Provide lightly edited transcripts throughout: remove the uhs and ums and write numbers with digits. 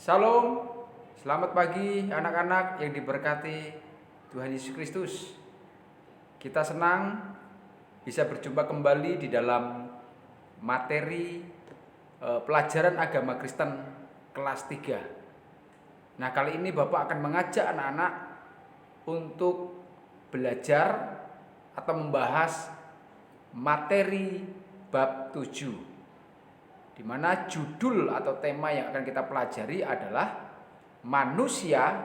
Salam, selamat pagi anak-anak yang diberkati Tuhan Yesus Kristus. Kita senang bisa berjumpa kembali di dalam materi pelajaran agama Kristen kelas 3. Nah, kali ini Bapak akan mengajak anak-anak untuk belajar atau membahas materi bab 7, di mana judul atau tema yang akan kita pelajari adalah manusia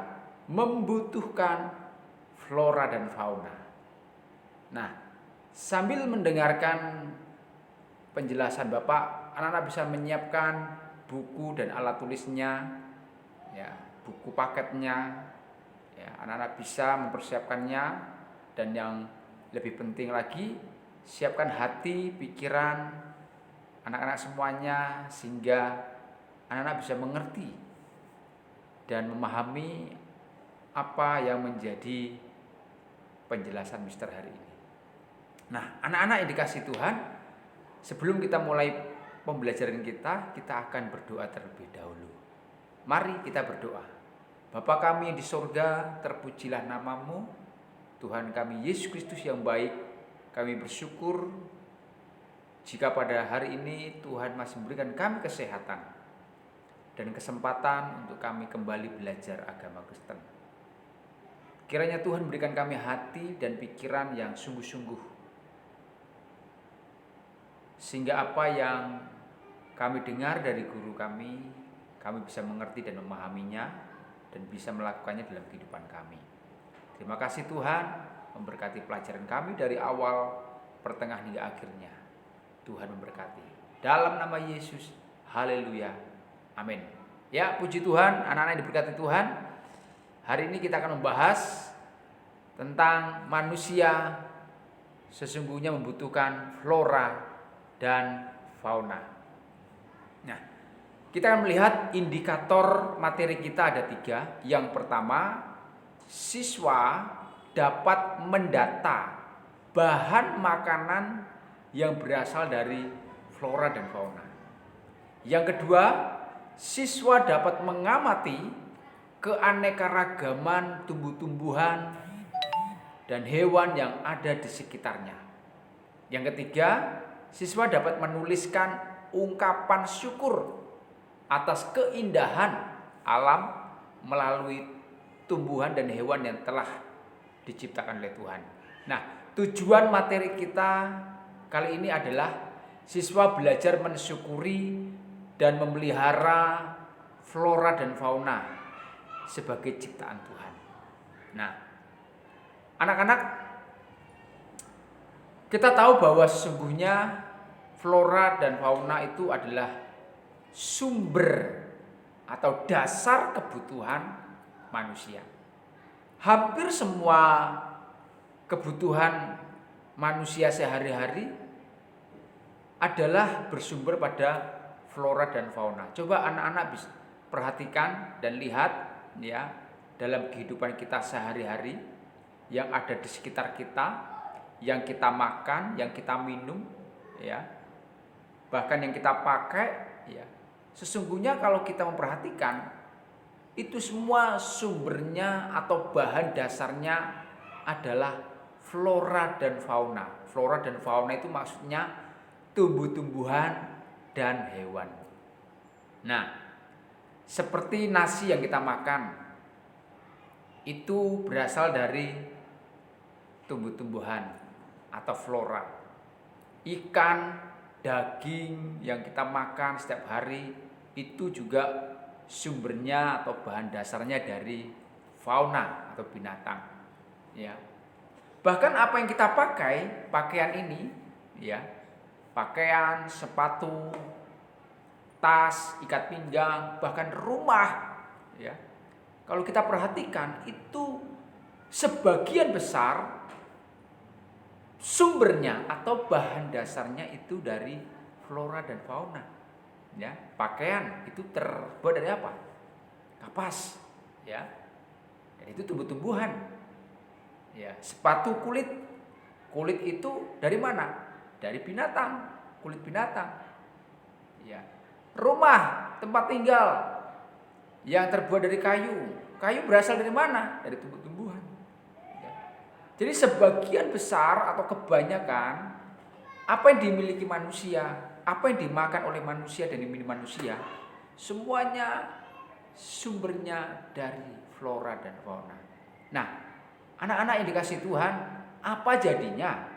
membutuhkan flora dan fauna. Nah, sambil mendengarkan penjelasan Bapak, anak-anak bisa menyiapkan buku dan alat tulisnya, ya, buku paketnya, ya, anak-anak bisa mempersiapkannya, dan yang lebih penting lagi, siapkan hati, pikiran anak-anak semuanya sehingga anak-anak bisa mengerti dan memahami apa yang menjadi penjelasan Mister hari ini. Nah, anak-anak yang dikasih Tuhan, sebelum kita mulai pembelajaran kita akan berdoa terlebih dahulu. Mari kita berdoa. Bapa kami di sorga, terpujilah namamu. Tuhan kami Yesus Kristus yang baik, kami bersyukur jika pada hari ini Tuhan masih memberikan kami kesehatan dan kesempatan untuk kami kembali belajar agama Kristen. Kiranya Tuhan berikan kami hati dan pikiran yang sungguh-sungguh, sehingga apa yang kami dengar dari guru kami bisa mengerti dan memahaminya dan bisa melakukannya dalam kehidupan kami. Terima kasih Tuhan, memberkati pelajaran kami dari awal, pertengahan hingga akhirnya. Tuhan memberkati. Dalam nama Yesus, haleluya, amin. Ya, puji Tuhan, anak-anak yang diberkati Tuhan. Hari ini kita akan membahas tentang manusia sesungguhnya membutuhkan flora dan fauna. Nah, kita akan melihat indikator materi kita ada 3. Yang pertama, siswa dapat mendata bahan makanan yang berasal dari flora dan fauna. Yang kedua, siswa dapat mengamati keanekaragaman tumbuh-tumbuhan dan hewan yang ada di sekitarnya. Yang ketiga, siswa dapat menuliskan ungkapan syukur atas keindahan alam melalui tumbuhan dan hewan yang telah diciptakan oleh Tuhan. Nah, tujuan materi kita kali ini adalah siswa belajar mensyukuri dan memelihara flora dan fauna sebagai ciptaan Tuhan. Nah, anak-anak, kita tahu bahwa sesungguhnya flora dan fauna itu adalah sumber atau dasar kebutuhan manusia. Hampir semua kebutuhan manusia sehari-hari adalah bersumber pada flora dan fauna. Coba anak-anak bisa perhatikan dan lihat ya, dalam kehidupan kita sehari-hari yang ada di sekitar kita, yang kita makan, yang kita minum, ya, bahkan yang kita pakai, ya. Sesungguhnya kalau kita memperhatikan, itu semua sumbernya atau bahan dasarnya adalah flora dan fauna. Flora dan fauna itu maksudnya tumbuh-tumbuhan dan hewan. Nah, seperti nasi yang kita makan, itu berasal dari tumbuh-tumbuhan atau flora. Ikan, daging yang kita makan setiap hari itu juga sumbernya atau bahan dasarnya dari fauna atau binatang, ya. Bahkan apa yang kita pakai, pakaian ini, ya, pakaian, sepatu, tas, ikat pinggang, bahkan rumah, ya. Kalau kita perhatikan, itu sebagian besar sumbernya atau bahan dasarnya itu dari flora dan fauna. Ya, pakaian itu terbuat dari apa? Kapas, ya. Dan itu tumbuh-tumbuhan. Ya, sepatu kulit. Kulit itu dari mana? Dari binatang, kulit binatang. Ya. Rumah, tempat tinggal, yang terbuat dari kayu. Kayu berasal dari mana? Dari tumbuh-tumbuhan. Ya. Jadi sebagian besar atau kebanyakan apa yang dimiliki manusia, apa yang dimakan oleh manusia dan diminum manusia, semuanya sumbernya dari flora dan fauna. Nah, anak-anak yang dikasih Tuhan, apa jadinya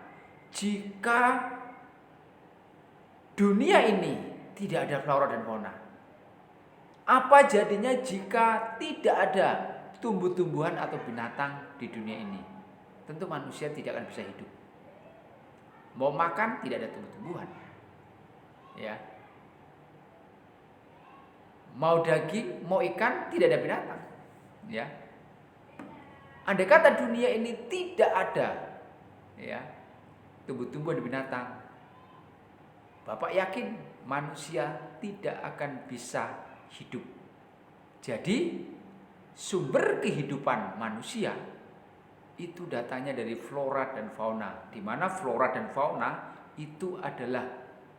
jika dunia ini tidak ada flora dan fauna? Apa jadinya jika tidak ada tumbuh-tumbuhan atau binatang di dunia ini? Tentu manusia tidak akan bisa hidup. Mau makan tidak ada tumbuh-tumbuhan. Ya. Mau daging, mau ikan tidak ada binatang. Ya. Andai kata dunia ini tidak ada ya, tumbuh-tumbuhan dan binatang, Bapak yakin manusia tidak akan bisa hidup. Jadi sumber kehidupan manusia itu datanya dari flora dan fauna, di mana flora dan fauna itu adalah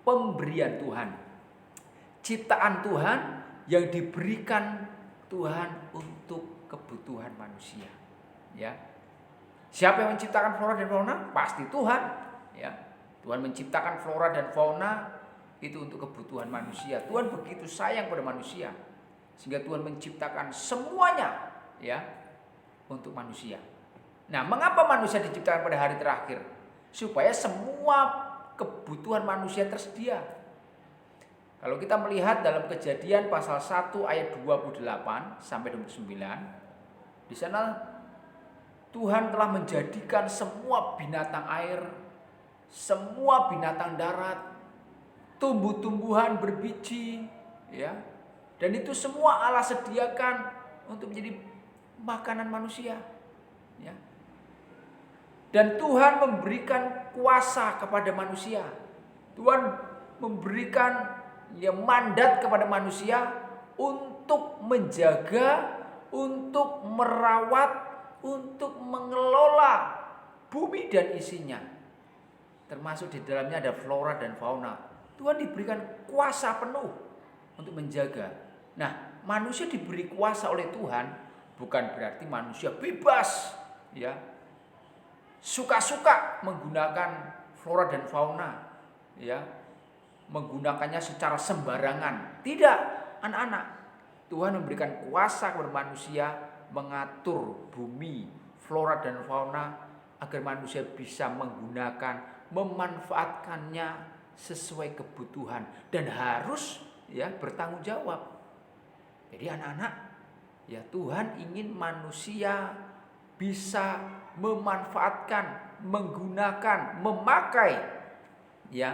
pemberian Tuhan, ciptaan Tuhan yang diberikan Tuhan untuk kebutuhan manusia. Ya, siapa yang menciptakan flora dan fauna? Pasti Tuhan. Ya, Tuhan menciptakan flora dan fauna itu untuk kebutuhan manusia. Tuhan begitu sayang pada manusia sehingga Tuhan menciptakan semuanya ya untuk manusia. Nah, mengapa manusia diciptakan pada hari terakhir? Supaya semua kebutuhan manusia tersedia. Kalau kita melihat dalam Kejadian pasal 1 ayat 28 sampai 29, di sana Tuhan telah menjadikan semua binatang air, semua binatang darat, tumbuh-tumbuhan berbiji, ya, dan itu semua Allah sediakan untuk menjadi makanan manusia, ya. Dan Tuhan memberikan kuasa kepada manusia. Tuhan memberikan mandat kepada manusia untuk menjaga, untuk merawat, untuk mengelola bumi dan isinya. Termasuk di dalamnya ada flora dan fauna. Tuhan diberikan kuasa penuh untuk menjaga. Nah, manusia diberi kuasa oleh Tuhan bukan berarti manusia bebas, ya, suka-suka menggunakan flora dan fauna, ya, menggunakannya secara sembarangan. Tidak, anak-anak. Tuhan memberikan kuasa kepada manusia mengatur bumi, flora dan fauna agar manusia bisa menggunakan, memanfaatkannya sesuai kebutuhan dan harus ya bertanggung jawab. Jadi anak-anak, ya Tuhan ingin manusia bisa memanfaatkan, menggunakan, memakai ya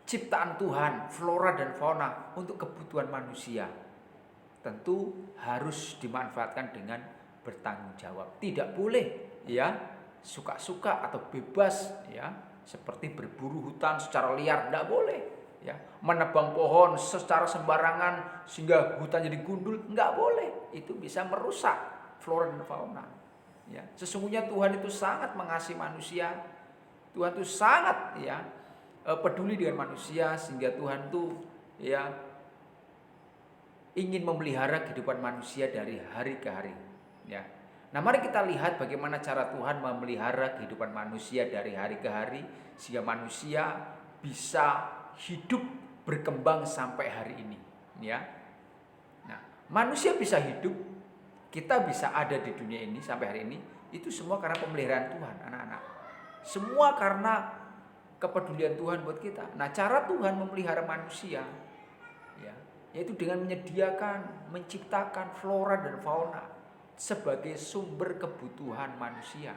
ciptaan Tuhan, flora dan fauna untuk kebutuhan manusia. Tentu harus dimanfaatkan dengan bertanggung jawab. Tidak boleh ya suka-suka atau bebas ya, seperti berburu hutan secara liar, tidak boleh ya. Menebang pohon secara sembarangan sehingga hutan jadi gundul, enggak boleh. Itu bisa merusak flora dan fauna. Ya, sesungguhnya Tuhan itu sangat mengasihi manusia. Tuhan itu sangat ya peduli dengan manusia sehingga Tuhan tuh ya ingin memelihara kehidupan manusia dari hari ke hari. Ya. Nah, mari kita lihat bagaimana cara Tuhan memelihara kehidupan manusia dari hari ke hari sehingga manusia bisa hidup berkembang sampai hari ini. Ya. Nah, manusia bisa hidup, kita bisa ada di dunia ini sampai hari ini, itu semua karena pemeliharaan Tuhan, anak-anak. Semua karena kepedulian Tuhan buat kita. Nah, cara Tuhan memelihara manusia ya, yaitu dengan menyediakan, menciptakan flora dan fauna sebagai sumber kebutuhan manusia,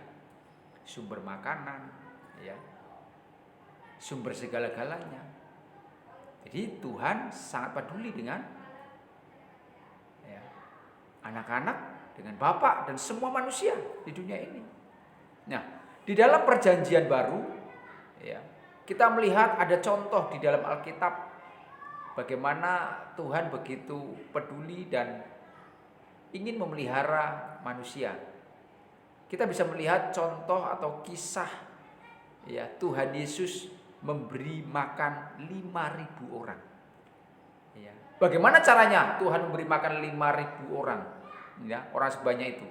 sumber makanan, ya, sumber segala-galanya. Jadi Tuhan sangat peduli dengan ya, anak-anak, dengan Bapak dan semua manusia di dunia ini. Nah, di dalam Perjanjian Baru, ya, kita melihat ada contoh di dalam Alkitab bagaimana Tuhan begitu peduli dan ingin memelihara manusia. Kita bisa melihat contoh atau kisah ya Tuhan Yesus memberi makan 5.000 orang. Ya, Bagaimana caranya Tuhan memberi makan 5.000 orang? Ya, orang sebanyak itu.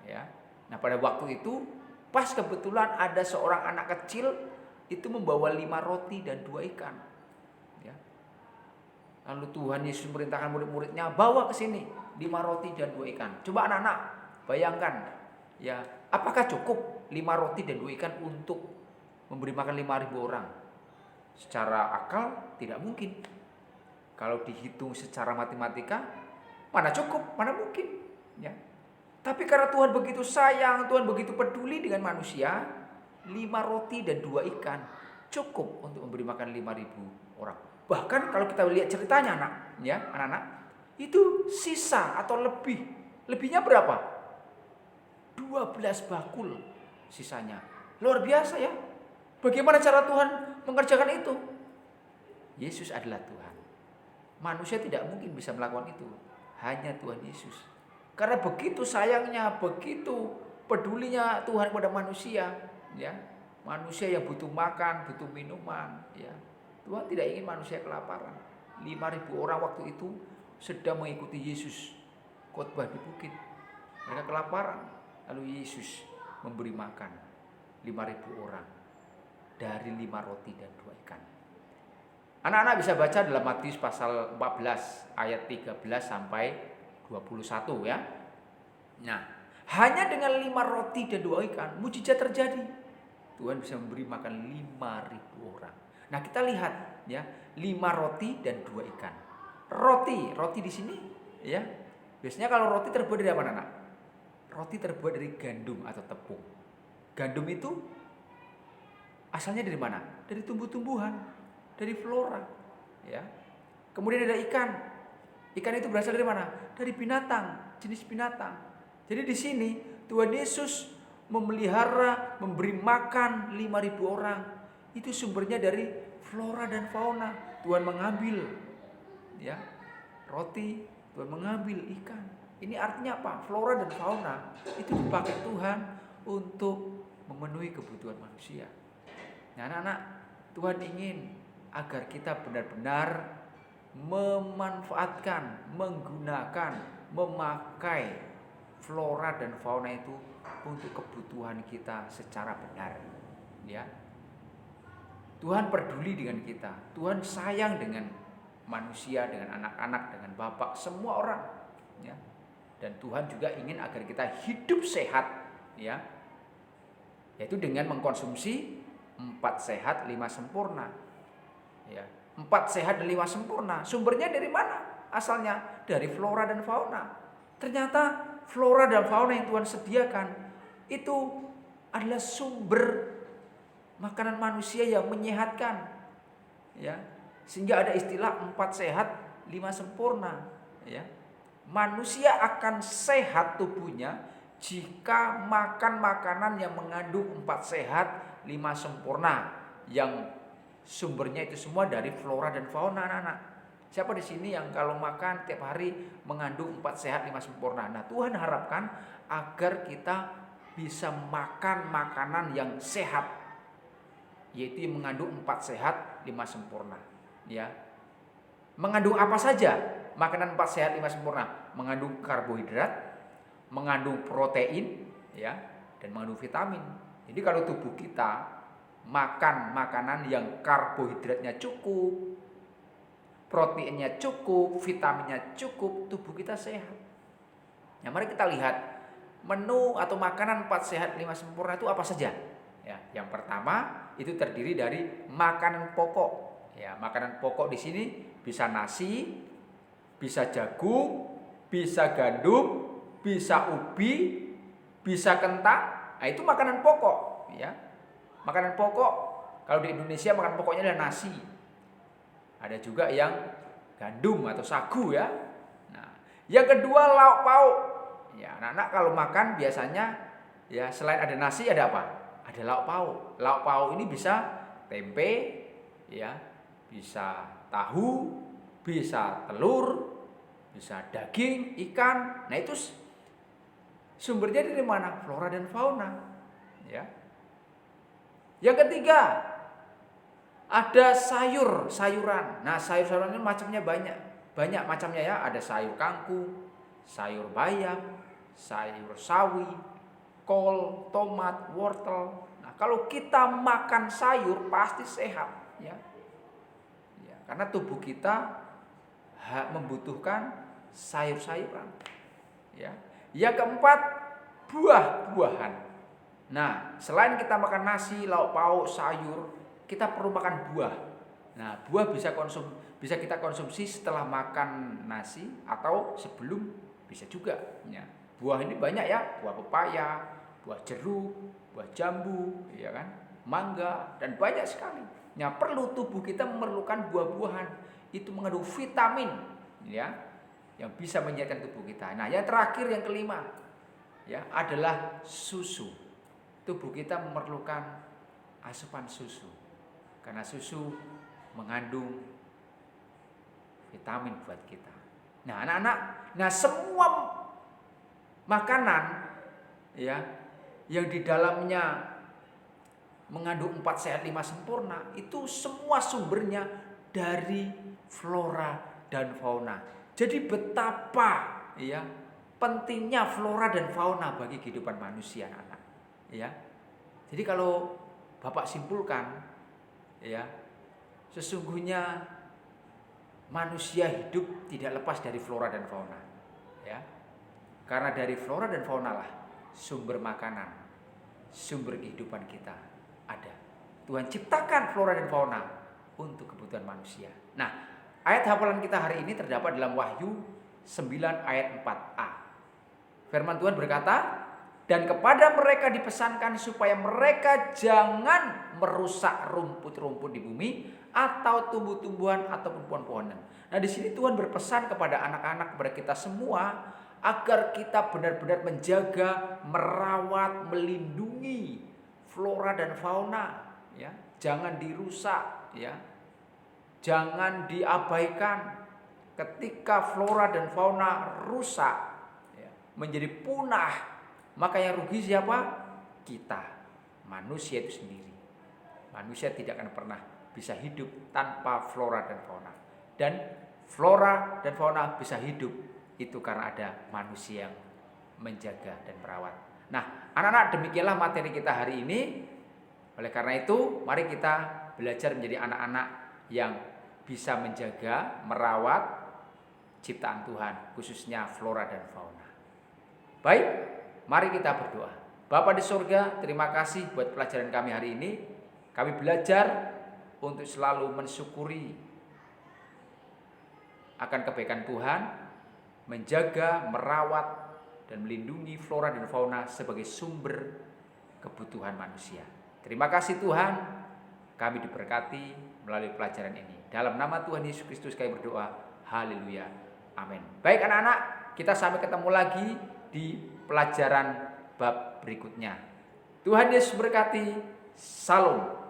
Ya. Nah, pada waktu itu pas kebetulan ada seorang anak kecil itu membawa 5 roti dan 2 ikan. Ya. Lalu Tuhan Yesus memerintahkan murid-muridnya, bawa ke sini 5 roti dan 2 ikan. Coba anak-anak bayangkan, ya, apakah cukup 5 roti dan 2 ikan untuk memberi makan 5.000 orang? Secara akal tidak mungkin. Kalau dihitung secara matematika, mana cukup, mana mungkin, ya. Tapi karena Tuhan begitu sayang, Tuhan begitu peduli dengan manusia, 5 roti dan 2 ikan cukup untuk memberi makan 5.000 orang. Bahkan kalau kita lihat ceritanya anak-anak, itu sisa atau lebih. Lebihnya berapa? 12 bakul sisanya. Luar biasa ya. Bagaimana cara Tuhan mengerjakan itu? Yesus adalah Tuhan. Manusia tidak mungkin bisa melakukan itu. Hanya Tuhan Yesus. Karena begitu sayangnya, begitu pedulinya Tuhan kepada manusia, ya. Manusia yang butuh makan, butuh minuman, ya. Tuhan tidak ingin manusia kelaparan. 5.000 orang waktu itu sedang mengikuti Yesus khotbah di bukit. Mereka kelaparan, lalu Yesus memberi makan 5.000 orang dari 5 roti dan 2 ikan. Anak-anak bisa baca dalam Matius pasal 14 ayat 13 sampai 21 ya. Nah, hanya dengan 5 roti dan 2 ikan mujizat terjadi. Tuhan bisa memberi makan 5.000 orang. Nah, kita lihat ya, 5 roti dan 2 ikan. Roti di sini ya. Biasanya kalau roti terbuat dari apa, anak? Roti terbuat dari gandum atau tepung. Gandum itu asalnya dari mana? Dari tumbuh-tumbuhan, dari flora, ya. Kemudian ada ikan. Ikan itu berasal dari mana? Dari binatang, jenis binatang. Jadi di sini Tuhan Yesus memelihara, memberi makan 5.000 orang. Itu sumbernya dari flora dan fauna. Tuhan mengambil, ya, roti, Tuhan mengambil ikan. Ini artinya apa? Flora dan fauna itu dipakai Tuhan untuk memenuhi kebutuhan manusia. Nah, anak-anak, Tuhan ingin agar kita benar-benar memanfaatkan, menggunakan, memakai flora dan fauna itu untuk kebutuhan kita secara benar. Ya. Tuhan peduli dengan kita. Tuhan sayang dengan manusia, dengan anak-anak, dengan bapak, semua orang. Ya. Dan Tuhan juga ingin agar kita hidup sehat, ya. Yaitu dengan mengkonsumsi 4 sehat 5 sempurna. Ya, 4 sehat dan 5 sempurna. Sumbernya dari mana? Asalnya dari flora dan fauna. Ternyata flora dan fauna yang Tuhan sediakan itu adalah sumber makanan manusia yang menyehatkan. Ya, sehingga ada istilah 4 sehat 5 sempurna. Ya, manusia akan sehat tubuhnya jika makan makanan yang mengandung 4 sehat 5 sempurna, yang sumbernya itu semua dari flora dan fauna, anak-anak. Siapa di sini yang kalau makan tiap hari mengandung 4 sehat 5 sempurna? Nah, Tuhan harapkan agar kita bisa makan makanan yang sehat, yaitu yang mengandung 4 sehat 5 sempurna. Ya. Mengandung apa saja makanan 4 sehat 5 sempurna? Mengandung karbohidrat, mengandung protein, ya, dan mengandung vitamin. Jadi kalau tubuh kita makan makanan yang karbohidratnya cukup, proteinnya cukup, vitaminnya cukup, tubuh kita sehat. Nah, mari kita lihat menu atau makanan 4 sehat 5 sempurna itu apa saja. Ya, yang pertama itu terdiri dari makanan pokok. Ya, makanan pokok di sini bisa nasi, bisa jagung, bisa gandum, bisa ubi, bisa kentang. Nah, itu makanan pokok, ya. Makanan pokok kalau di Indonesia makanan pokoknya adalah nasi. Ada juga yang gandum atau sagu, ya. Nah, yang kedua lauk pauk. Ya, anak-anak kalau makan biasanya ya selain ada nasi ada apa? Ada lauk pauk. Lauk pauk ini bisa tempe, ya, bisa tahu, bisa telur, bisa daging, ikan. Nah, itu sumbernya dari mana? Flora dan fauna. Ya. Yang ketiga, ada sayuran. Nah, sayur-sayuran ini macamnya banyak. banyak macamnya ya, ada sayur kangkung, sayur bayam, sayur sawi, kol, tomat, wortel. Nah, kalau kita makan sayur pasti sehat ya. Ya, karena tubuh kita membutuhkan sayur-sayuran. Ya. Yang keempat, buah-buahan. Nah, selain kita makan nasi, lauk pauk, sayur, kita perlu makan buah. Nah, buah bisa kita konsumsi setelah makan nasi atau sebelum, bisa juga. Ya. Buah ini banyak ya, buah pepaya, buah jeruk, buah jambu, ya kan, mangga, dan banyak sekali. Nah, perlu tubuh kita memerlukan buah-buahan. Itu mengandung vitamin, ya, yang bisa menyehatkan tubuh kita. Nah, yang terakhir, yang kelima, ya, adalah susu. Tubuh kita memerlukan asupan susu, karena susu mengandung vitamin buat kita. Nah, anak-anak, nah semua makanan ya yang di dalamnya mengandung 4 sehat 5 sempurna, itu semua sumbernya dari flora dan fauna. Jadi betapa ya pentingnya flora dan fauna bagi kehidupan manusia, anak. Ya. Jadi kalau Bapak simpulkan ya, sesungguhnya manusia hidup tidak lepas dari flora dan fauna. Ya. Karena dari flora dan fauna lah sumber makanan, sumber kehidupan kita ada. Tuhan ciptakan flora dan fauna untuk kebutuhan manusia. Nah, ayat hafalan kita hari ini terdapat dalam Wahyu 9 ayat 4a. Firman Tuhan berkata, dan kepada mereka dipesankan supaya mereka jangan merusak rumput-rumput di bumi atau tumbuh-tumbuhan ataupun pohon-pohonan. Nah, di sini Tuhan berpesan kepada anak-anak, kepada kita semua, agar kita benar-benar menjaga, merawat, melindungi flora dan fauna, ya. Jangan dirusak, ya. Jangan diabaikan. Ketika flora dan fauna rusak, ya, menjadi punah, maka yang rugi siapa? Kita, manusia itu sendiri. Manusia tidak akan pernah bisa hidup tanpa flora dan fauna. Dan flora dan fauna bisa hidup itu karena ada manusia yang menjaga dan merawat. Nah, anak-anak, demikianlah materi kita hari ini. Oleh karena itu, mari kita belajar menjadi anak-anak yang bisa menjaga, merawat ciptaan Tuhan, khususnya flora dan fauna. Baik, mari kita berdoa. Bapa di surga, terima kasih buat pelajaran kami hari ini. Kami belajar untuk selalu mensyukuri akan kebaikan Tuhan, menjaga, merawat, dan melindungi flora dan fauna sebagai sumber kebutuhan manusia. Terima kasih Tuhan, kami diberkati melalui pelajaran ini. Dalam nama Tuhan Yesus Kristus kami berdoa. Haleluya. Amin. Baik anak-anak, kita sampai ketemu lagi di pelajaran bab berikutnya. Tuhan Yesus berkati. Salam.